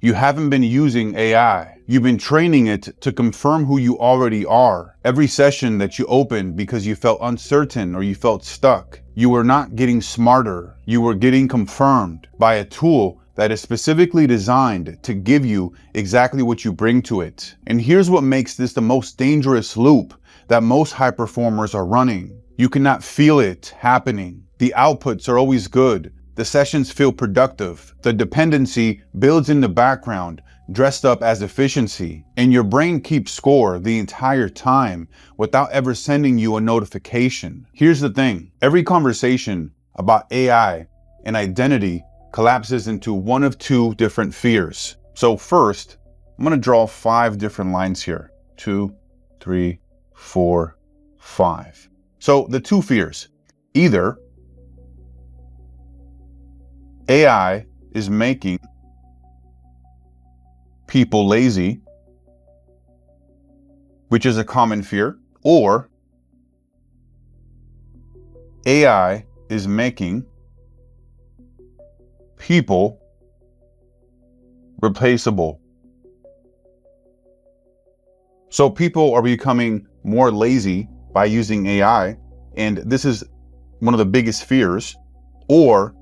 You haven't been using AI. You've been training it to confirm who you already are. Every session that you opened because you felt uncertain or you felt stuck, you were not getting smarter. You were getting confirmed by a tool that is specifically designed to give you exactly what you bring to it. And here's what makes this the most dangerous loop that most high performers are running. You cannot feel it happening. The outputs are always good. The sessions feel productive. The dependency builds in the background, dressed up as efficiency, and your brain keeps score the entire time without ever sending you a notification. Here's the thing. Every conversation about AI and identity collapses into one of two different fears. So first, I'm going to draw 5 different lines here. 2, 3, 4, 5. So the 2 fears. Either AI is making people lazy, which is a common fear, or AI is making people replaceable. So people are becoming more lazy by using AI, and this is one of the biggest fears. Or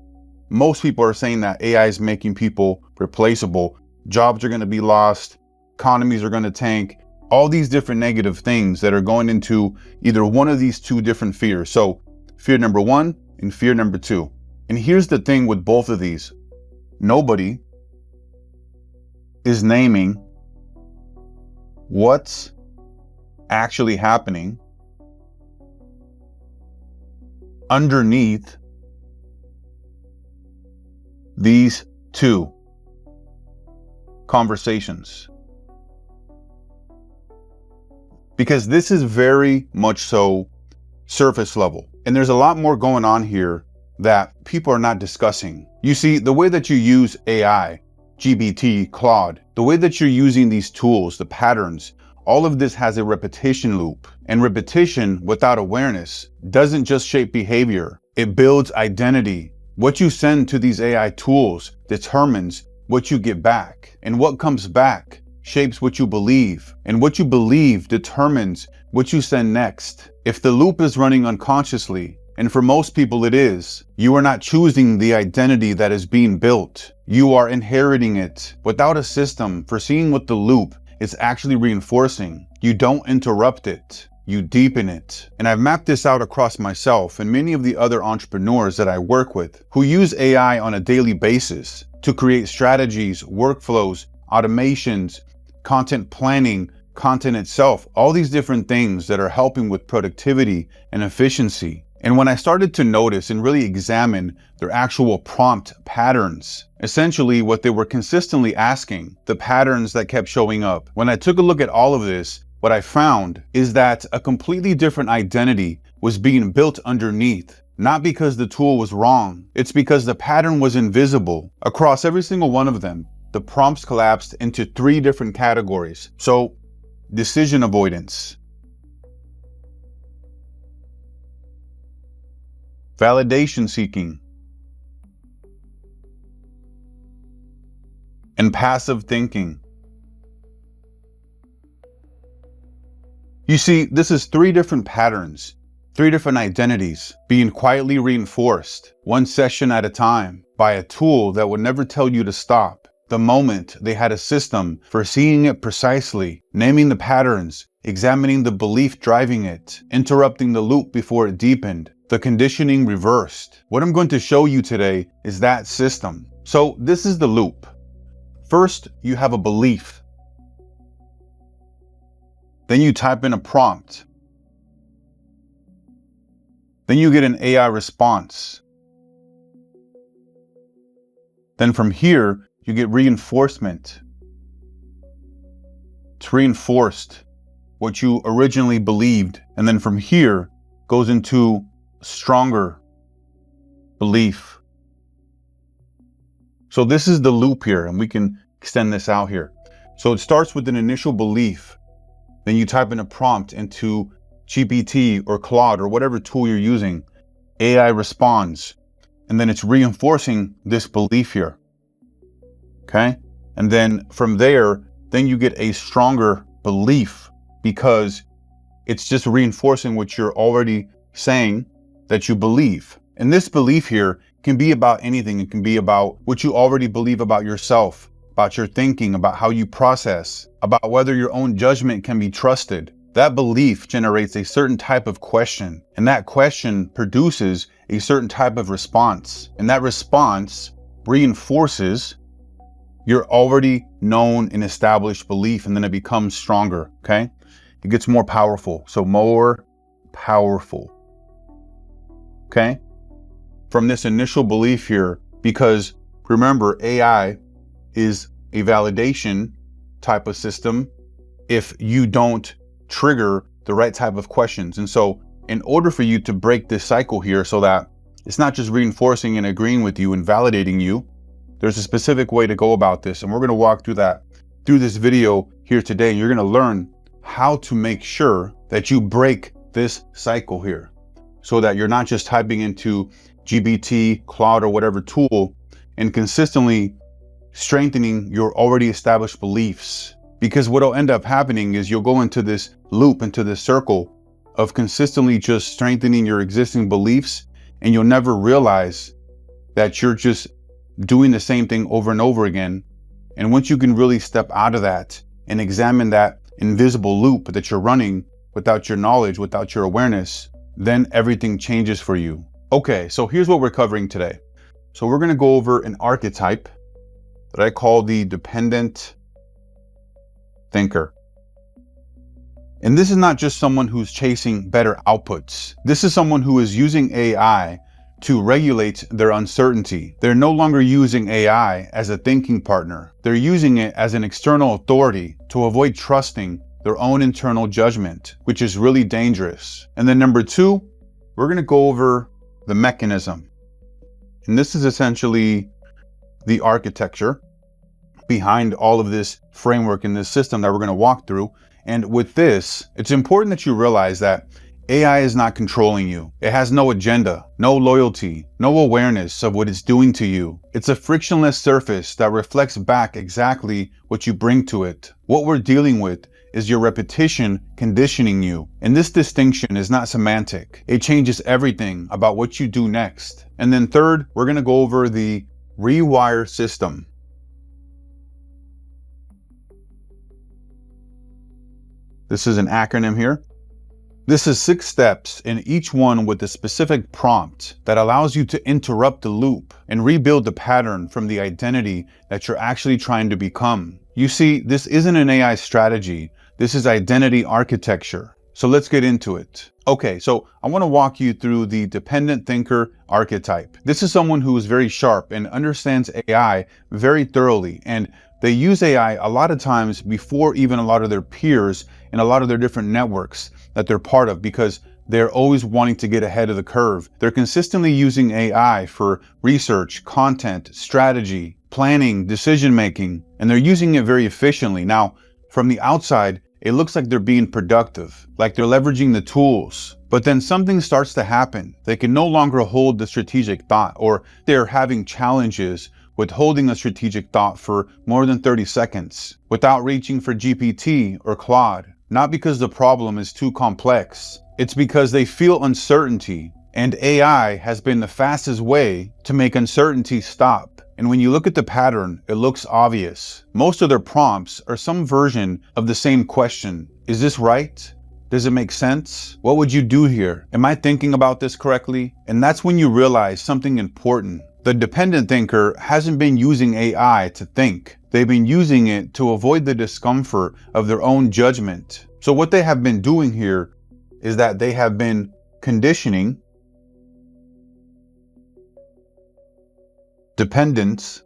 most people are saying that AI is making people replaceable. Jobs are going to be lost, economies are going to tank, all these different negative things that are going into either one of these 2 different fears. So fear number 1 and fear number 2. And here's the thing with both of these. Nobody is naming what's actually happening underneath these 2 conversations. Because this is very much so surface level. And there's a lot more going on here that people are not discussing. You see, the way that you use AI, GPT, Claude, the way that you're using these tools, the patterns, all of this has a repetition loop. And repetition without awareness doesn't just shape behavior, it builds identity. What you send to these AI tools determines what you get back. And what comes back shapes what you believe. And what you believe determines what you send next. If the loop is running unconsciously, and for most people it is, you are not choosing the identity that is being built. You are inheriting it. Without a system for seeing what the loop is actually reinforcing, you don't interrupt it. You deepen it. And I've mapped this out across myself and many of the other entrepreneurs that I work with who use AI on a daily basis to create strategies, workflows, automations, content planning, content itself, all these different things that are helping with productivity and efficiency. And when I started to notice and really examine their actual prompt patterns, essentially what they were consistently asking, the patterns that kept showing up, when I took a look at all of this, what I found is that a completely different identity was being built underneath. Not because the tool was wrong, it's because the pattern was invisible. Across every single one of them, the prompts collapsed into 3 different categories. So, decision avoidance, validation seeking, and passive thinking. You see, this is 3 different patterns, 3 different identities being quietly reinforced, one session at a time, by a tool that would never tell you to stop. The moment they had a system for seeing it precisely, naming the patterns, examining the belief driving it, interrupting the loop before it deepened, the conditioning reversed. What I'm going to show you today is that system. So this is the loop. First, you have a belief. Then you type in a prompt. Then you get an AI response. Then from here, you get reinforcement. It's reinforced what you originally believed. And then from here goes into stronger belief. So this is the loop here, and we can extend this out here. So it starts with an initial belief. Then you type in a prompt into GPT or Claude or whatever tool you're using. AI responds. And then it's reinforcing this belief here. Okay? And then from there, then you get a stronger belief because it's just reinforcing what you're already saying that you believe. And this belief here can be about anything. It can be about what you already believe about yourself, about your thinking, about how you process, about whether your own judgment can be trusted. That belief generates a certain type of question, and that question produces a certain type of response. And that response reinforces your already known and established belief, and then it becomes stronger, okay? It gets more powerful. So more powerful, okay? From this initial belief here, because remember, AI is a validation type of system if you don't trigger the right type of questions. And so in order for you to break this cycle here so that it's not just reinforcing and agreeing with you and validating you, there's a specific way to go about this. And we're going to walk through that through this video here today. You're going to learn how to make sure that you break this cycle here so that you're not just typing into GPT, Claude, or whatever tool and consistently strengthening your already established beliefs. Because what'll end up happening is you'll go into this loop, into this circle of consistently just strengthening your existing beliefs, and you'll never realize that you're just doing the same thing over and over again. And once you can really step out of that and examine that invisible loop that you're running without your knowledge, without your awareness, then everything changes for you. Okay, so here's what we're covering today. So we're going to go over an archetype that I call the dependent thinker. And this is not just someone who's chasing better outputs. This is someone who is using AI to regulate their uncertainty. They're no longer using AI as a thinking partner. They're using it as an external authority to avoid trusting their own internal judgment, which is really dangerous. And then number two, we're going to go over the mechanism. And this is essentially the architecture behind all of this framework and this system that we're going to walk through. And with this, it's important that you realize that AI is not controlling you. It has no agenda, no loyalty, no awareness of what it's doing to you. It's a frictionless surface that reflects back exactly what you bring to it. What we're dealing with is your repetition conditioning you. And this distinction is not semantic. It changes everything about what you do next. And then third, we're going to go over the rewire system. This is an acronym here. This is 6 steps, and each one with a specific prompt that allows you to interrupt the loop and rebuild the pattern from the identity that you're actually trying to become. You see, this isn't an AI strategy. This is identity architecture. So let's get into it. Okay, so I want to walk you through the dependent thinker archetype. This is someone who is very sharp and understands AI very thoroughly, and they use AI a lot of times before even a lot of their peers and a lot of their different networks that they're part of, because they're always wanting to get ahead of the curve. They're consistently using AI for research, content, strategy, planning, decision-making, and they're using it very efficiently. Now, from the outside, it looks like they're being productive, like they're leveraging the tools. But then something starts to happen. They can no longer hold the strategic thought, or they're having challenges with holding a strategic thought for more than 30 seconds without reaching for GPT or Claude. Not because the problem is too complex. It's because they feel uncertainty, and AI has been the fastest way to make uncertainty stop. And when you look at the pattern, it looks obvious. Most of their prompts are some version of the same question. Is this right? Does it make sense? What would you do here? Am I thinking about this correctly? And that's when you realize something important. The dependent thinker hasn't been using AI to think. They've been using it to avoid the discomfort of their own judgment. So what they have been doing here is that they have been conditioning dependence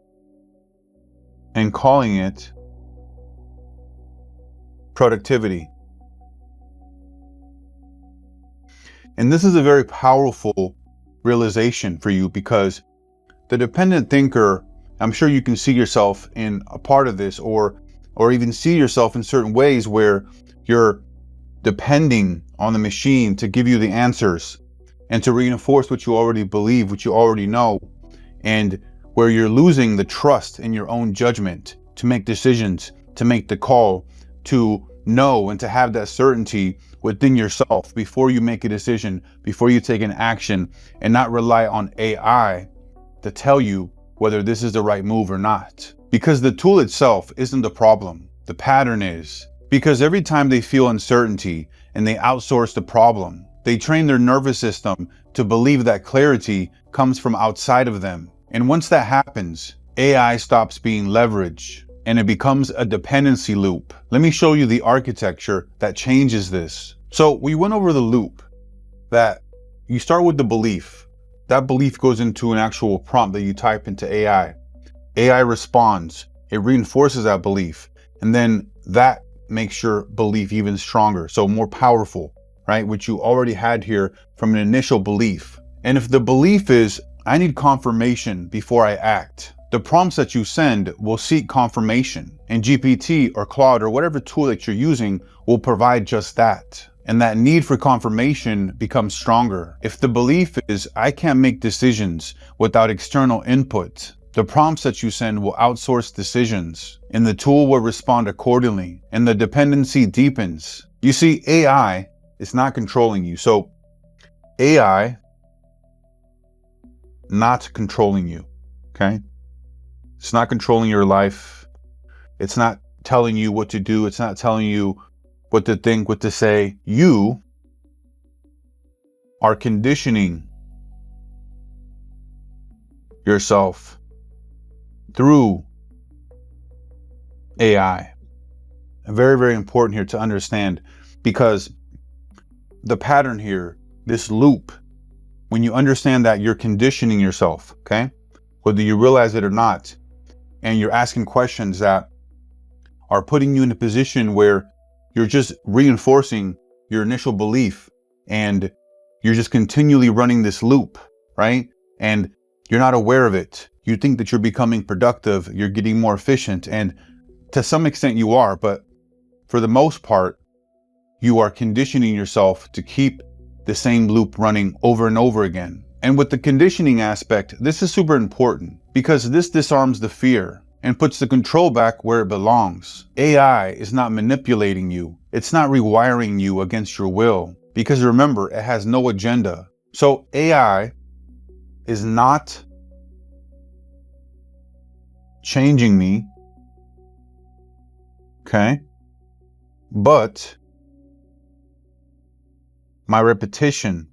and calling it productivity. And this is a very powerful realization for you, because the dependent thinker, I'm sure you can see yourself in a part of this, or even see yourself in certain ways where you're depending on the machine to give you the answers and to reinforce what you already believe, what you already know, and where you're losing the trust in your own judgment to make decisions, to make the call, to know and to have that certainty within yourself before you make a decision, before you take an action, and not rely on AI to tell you whether this is the right move or not. Because the tool itself isn't the problem, the pattern is. Because every time they feel uncertainty and they outsource the problem, they train their nervous system to believe that clarity comes from outside of them. And once that happens, AI stops being leverage and it becomes a dependency loop. Let me show you the architecture that changes this. So we went over the loop that you start with the belief. That belief goes into an actual prompt that you type into AI. AI responds, it reinforces that belief, and then that makes your belief even stronger, so more powerful, right? Which you already had here from an initial belief. And if the belief is, I need confirmation before I act, the prompts that you send will seek confirmation, and GPT or Claude or whatever tool that you're using will provide just that. And that need for confirmation becomes stronger. If the belief is, I can't make decisions without external input, the prompts that you send will outsource decisions, and the tool will respond accordingly, and the dependency deepens. You see, AI is not controlling you. So AI not controlling you, okay? It's not controlling your life. It's not telling you what to do. It's not telling you what to think, what to say. You are conditioning yourself through AI. Very, very important here to understand, because the pattern here, this loop, when you understand that you're conditioning yourself, okay, whether you realize it or not, and you're asking questions that are putting you in a position where you're just reinforcing your initial belief and you're just continually running this loop, right? And you're not aware of it. You think that you're becoming productive, you're getting more efficient, and to some extent you are, but for the most part, you are conditioning yourself to keep the same loop running over and over again. And with the conditioning aspect, this is super important because this disarms the fear and puts the control back where it belongs. AI is not manipulating you. It's not rewiring you against your will, because remember, it has no agenda. So AI is not changing me, okay? But my repetition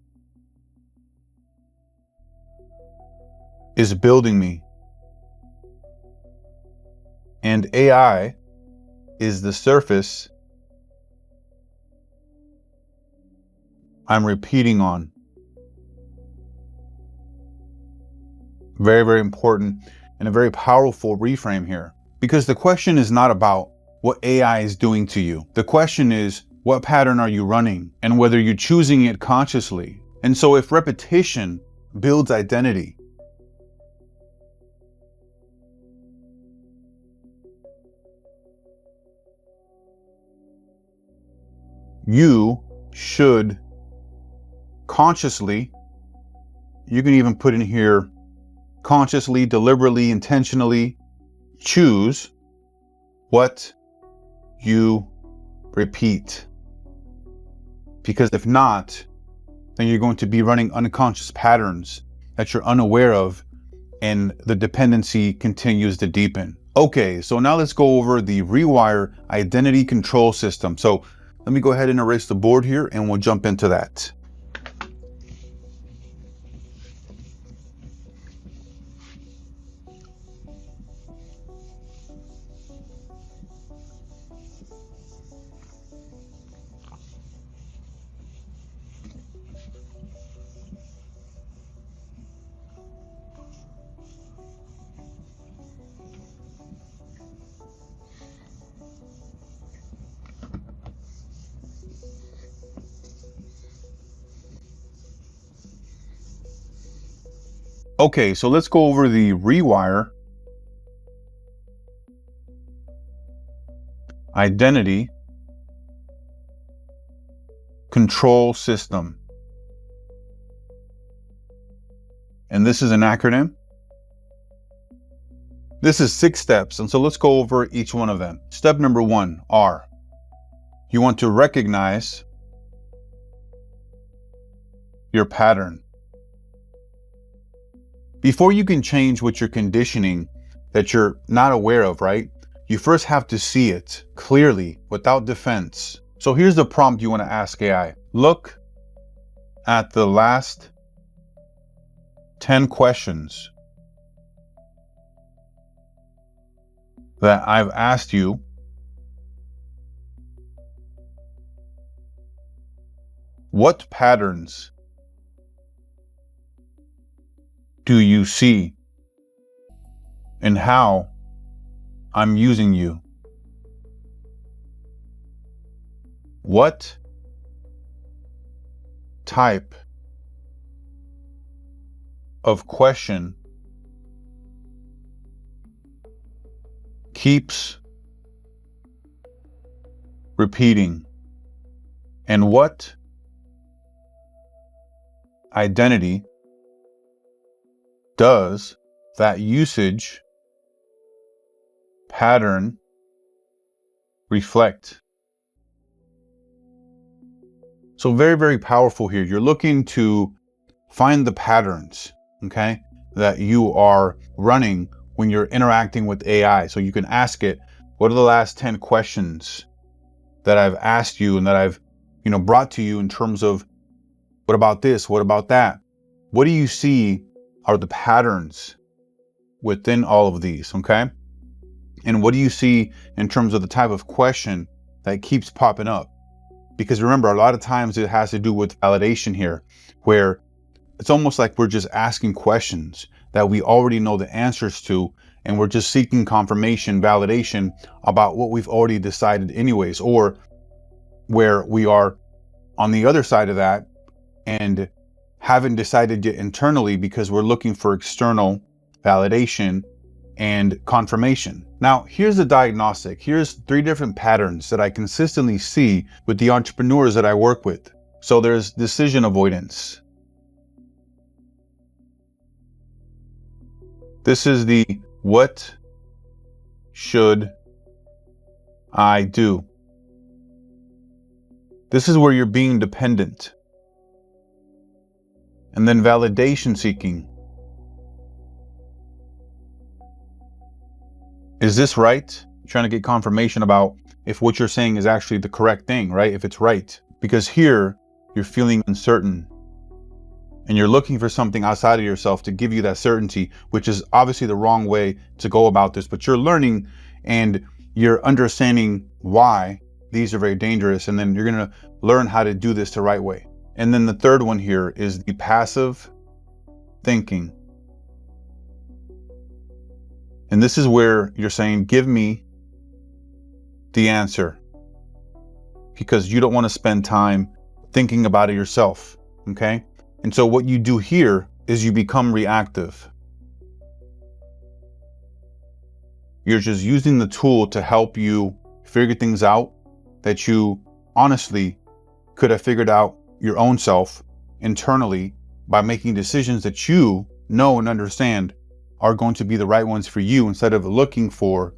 is building me. And AI is the surface I'm repeating on. Very, very important and a very powerful reframe here. Because the question is not about what AI is doing to you. The question is, what pattern are you running and whether you're choosing it consciously? And so if repetition builds identity, you should consciously, you can even put in here, consciously, deliberately, intentionally choose what you repeat. Because if not, then you're going to be running unconscious patterns that you're unaware of, and the dependency continues to deepen. Okay, so now let's go over the Rewire identity control system. So let me go ahead and erase the board here and we'll jump into that. Okay, so let's go over the Rewire identity control system. And this is an acronym. This is 6 steps, and so let's go over each one of them. Step number 1, R. You want to recognize your pattern. Before you can change what you're conditioning that you're not aware of, right? You first have to see it clearly without defense. So here's the prompt you want to ask AI. Look at the last 10 questions that I've asked you. What patterns do you see and how I'm using you? What type of question keeps repeating? And what identity does that usage pattern reflect? So very, very powerful here. You're looking to find the patterns, okay, that you are running when you're interacting with AI. So you can ask it, what are the last 10 questions that I've asked you and that I've, brought to you in terms of, what about this? What about that? What do you see are the patterns within all of these, okay? And what do you see in terms of the type of question that keeps popping up? Because remember, a lot of times it has to do with validation here, where it's almost like we're just asking questions that we already know the answers to, and we're just seeking confirmation, validation about what we've already decided anyways, or where we are on the other side of that and haven't decided yet internally because we're looking for external validation and confirmation. Now, here's the diagnostic. Here's 3 different patterns that I consistently see with the entrepreneurs that I work with. So there's decision avoidance. This is the what should I do? This is where you're being dependent. And then validation seeking. Is this right? You're trying to get confirmation about if what you're saying is actually the correct thing, right? If it's right. Because here you're feeling uncertain and you're looking for something outside of yourself to give you that certainty, which is obviously the wrong way to go about this, but you're learning and you're understanding why these are very dangerous. And then you're going to learn how to do this the right way. And then the third one here is the passive thinking. And this is where you're saying, give me the answer, because you don't want to spend time thinking about it yourself. Okay. And so what you do here is you become reactive. You're just using the tool to help you figure things out that you honestly could have figured out your own self internally by making decisions that you know and understand are going to be the right ones for you, instead of looking for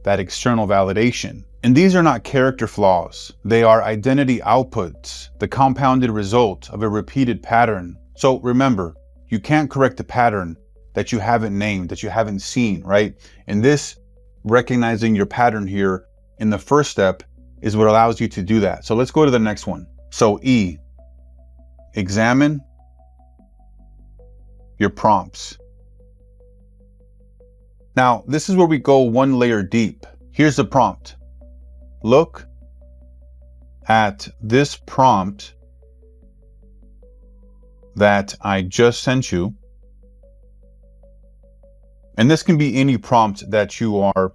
that external validation. And these are not character flaws. They are identity outputs, the compounded result of a repeated pattern. So remember, you can't correct a pattern that you haven't named, that you haven't seen, right? And this, recognizing your pattern here in the first step, is what allows you to do that. So let's go to the next one. So E, examine your prompts. Now, this is where we go one layer deep. Here's the prompt. Look at this prompt that I just sent you. And this can be any prompt that you are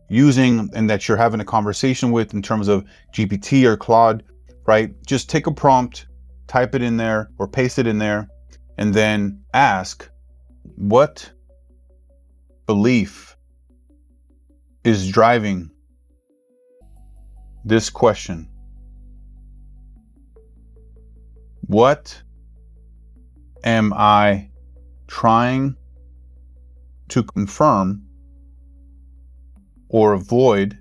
using and that you're having a conversation with in terms of GPT or Claude, right? Just take a prompt, type it in there or paste it in there, and then ask, what belief is driving this question? What am I trying to confirm or avoid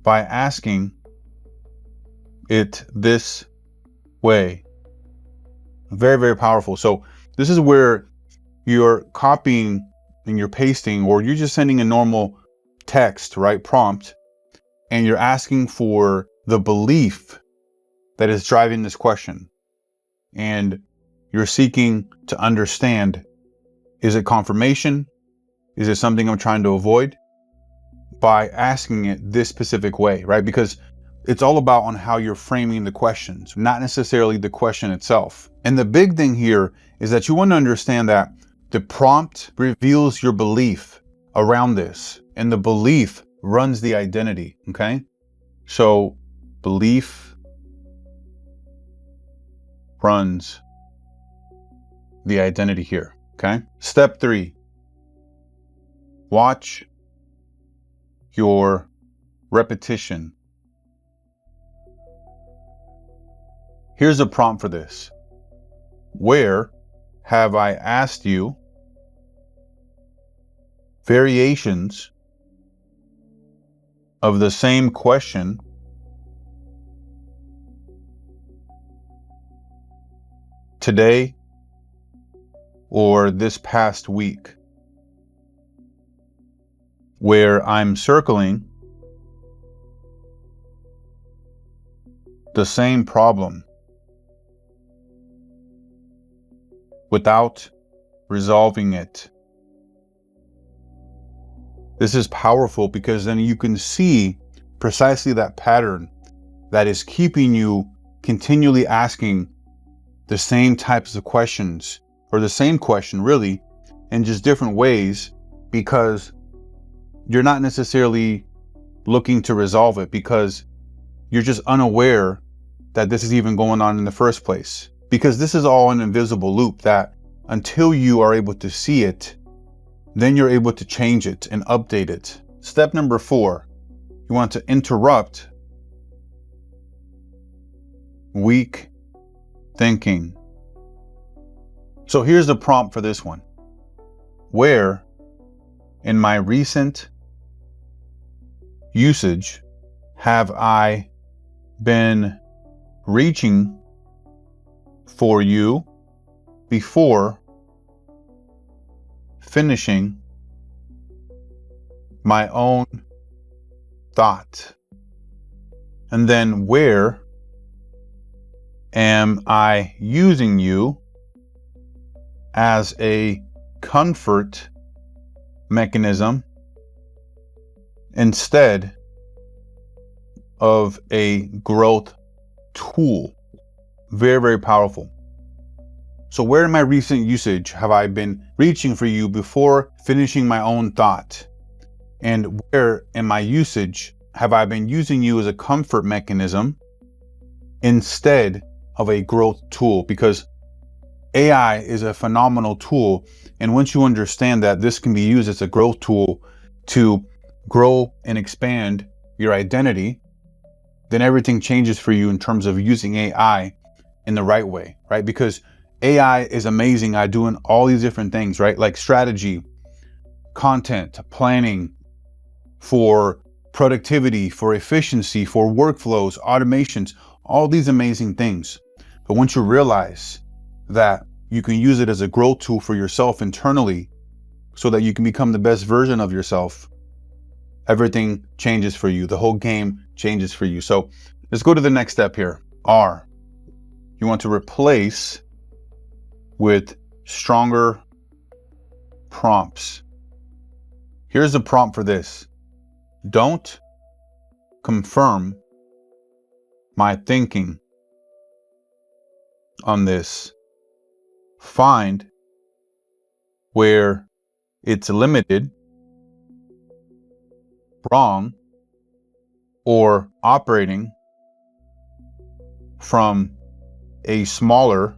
by asking it this way. Very, very powerful. So this is where you're copying and you're pasting, or you're just sending a normal text, right? Prompt, and you're asking for the belief that is driving this question. And you're seeking to understand, is it confirmation? Is it something I'm trying to avoid? By asking it this specific way, right? Because it's all about on how you're framing the questions, not necessarily the question itself. And the big thing here is that you want to understand that the prompt reveals your belief around this, and the belief runs the identity, okay? So belief runs the identity here, okay? Step 3, watch your repetition. Here's a prompt for this. Where have I asked you variations of the same question today or this past week, where I'm circling the same problem without resolving it? This is powerful because then you can see precisely that pattern that is keeping you continually asking the same types of questions, or the same question really, in just different ways, because you're not necessarily looking to resolve it, because you're just unaware that this is even going on in the first place. Because this is all an invisible loop that until you are able to see it, then you're able to change it and update it. Step number 4, you want to interrupt weak thinking. So here's the prompt for this one. Where in my recent usage have I been reaching for you before finishing my own thought? And then where am I using you as a comfort mechanism instead of a growth tool? Very, very powerful. So where in my recent usage have I been reaching for you before finishing my own thought? And where in my usage have I been using you as a comfort mechanism instead of a growth tool? Because AI is a phenomenal tool. And once you understand that this can be used as a growth tool to grow and expand your identity, then everything changes for you in terms of using AI in the right way, right? Because AI is amazing at doing all these different things, right? Like strategy, content, planning, for productivity, for efficiency, for workflows, automations, all these amazing things. But once you realize that you can use it as a growth tool for yourself internally so that you can become the best version of yourself, everything changes for you. The whole game changes for you. So let's go to the next step here. R, you want to replace with stronger prompts. Here's the prompt for this. Don't confirm my thinking on this. Find where it's limited, wrong, or operating from a smaller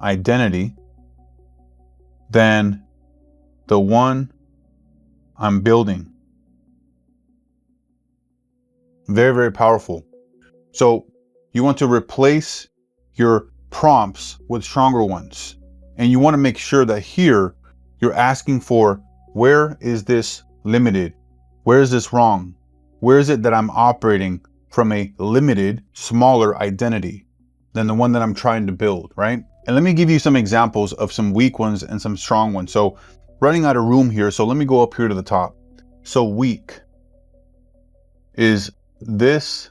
identity than the one I'm building. Very, very powerful. So you want to replace your prompts with stronger ones. And you want to make sure that here you're asking for, where is this limited? Where is this wrong? Where is it that I'm operating from a limited, smaller identity than the one that I'm trying to build, right? And let me give you some examples of some weak ones and some strong ones. So running out of room here, so let me go up here to the top. So weak, is this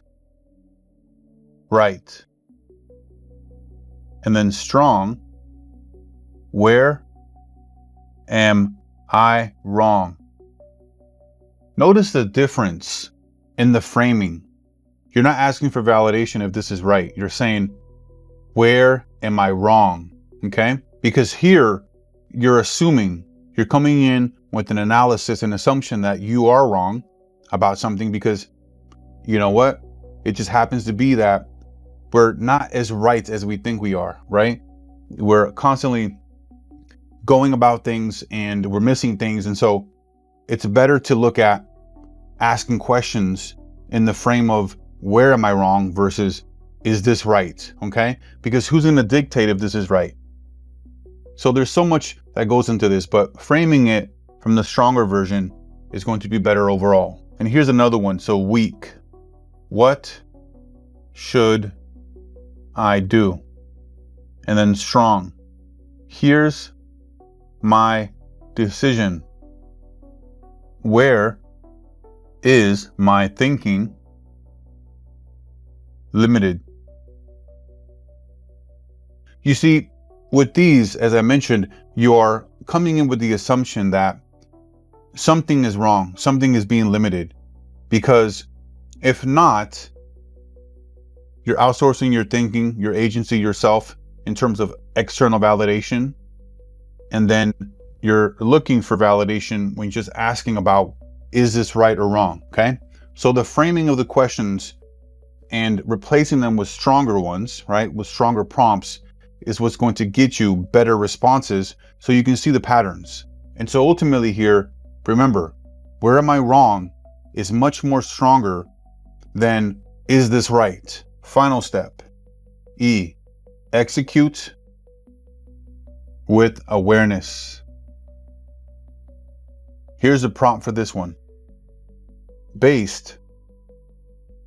right? And then strong, where am I wrong? Notice the difference in the framing. You're not asking for validation if this is right. You're saying, where am I wrong? Okay? Because here, you're assuming, you're coming in with an analysis and assumption that you are wrong about something because, you know what? It just happens to be that we're not as right as we think we are, right? We're constantly going about things and we're missing things. And so it's better to look at asking questions in the frame of where am I wrong versus is this right? Okay? Because who's going to dictate if this is right? So there's so much that goes into this, but framing it from the stronger version is going to be better overall. And here's another one. So weak. What should I do? And then strong. Here's my decision. Where is my thinking limited? You see, with these, as I mentioned, you are coming in with the assumption that something is wrong, something is being limited. Because if not, you're outsourcing your thinking, your agency, yourself in terms of external validation. And then you're looking for validation when you're just asking about, is this right or wrong? Okay. So the framing of the questions and replacing them with stronger ones, right, with stronger prompts is what's going to get you better responses so you can see the patterns. And so ultimately here, remember, where am I wrong is much more stronger than is this right? Final step, E, execute with awareness. Here's the prompt for this one. Based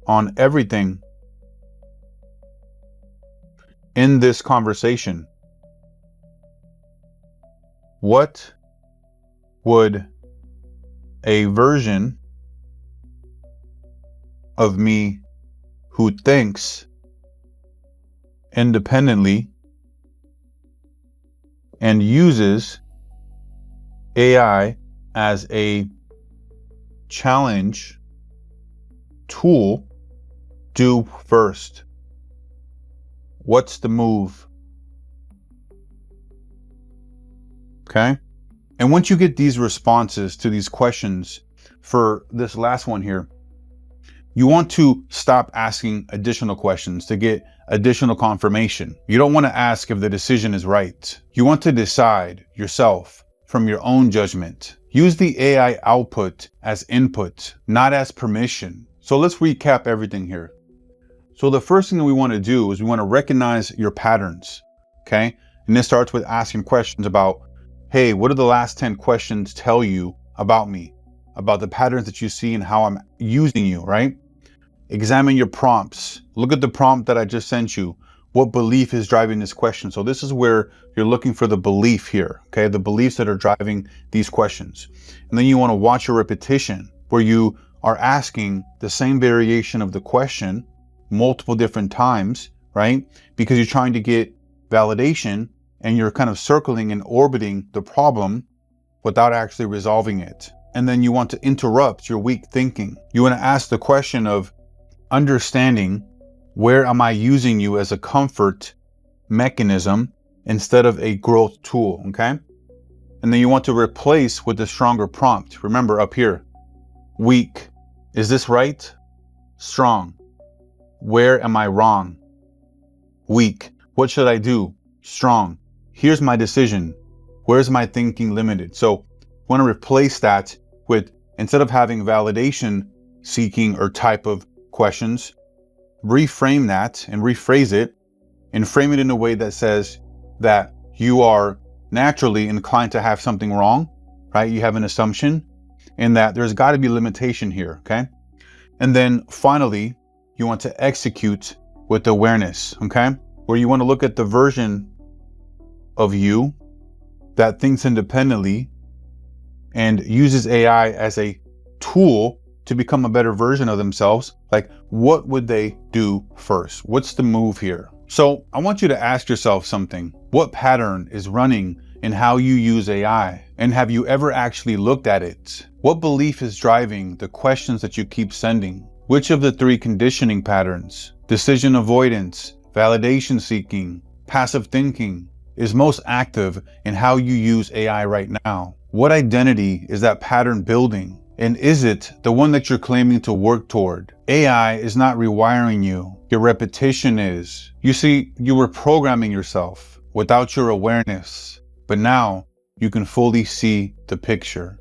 on everything in this conversation, what would a version of me who thinks independently and uses AI as a challenge tool do first? What's the move? Okay. And once you get these responses to these questions for this last one here, you want to stop asking additional questions to get additional confirmation. You don't want to ask if the decision is right. You want to decide yourself from your own judgment. Use the AI output as input, not as permission. So let's recap everything here. So the first thing that we want to do is we want to recognize your patterns, okay? And this starts with asking questions about, hey, what do the last 10 questions tell you about me, about the patterns that you see and how I'm using you, right? Examine your prompts. Look at the prompt that I just sent you. What belief is driving this question? So this is where you're looking for the belief here, okay? The beliefs that are driving these questions. And then you want to watch your repetition where you are asking the same variation of the question multiple different times, right? Because you're trying to get validation and you're kind of circling and orbiting the problem without actually resolving it. And then you want to interrupt your weak thinking. You want to ask the question of understanding, where am I using you as a comfort mechanism instead of a growth tool, okay? And then you want to replace with the stronger prompt. Remember up here, weak, is this right? Strong, where am I wrong? Weak, what should I do? Strong, here's my decision. Where's my thinking limited? So I want to replace that with, instead of having validation seeking or type of questions, reframe that and rephrase it and frame it in a way that says that you are naturally inclined to have something wrong, right? You have an assumption in that there's got to be limitation here, okay? And then finally, you want to execute with awareness, okay? Where you want to look at the version of you that thinks independently and uses AI as a tool to become a better version of themselves. Like, what would they do first? What's the move here? So I want you to ask yourself something. What pattern is running in how you use AI? And have you ever actually looked at it? What belief is driving the questions that you keep sending? Which of the three conditioning patterns, decision avoidance, validation seeking, passive thinking, is most active in how you use AI right now? What identity is that pattern building? And is it the one that you're claiming to work toward? AI is not rewiring you. Your repetition is. You see, you were programming yourself without your awareness, but now you can fully see the picture.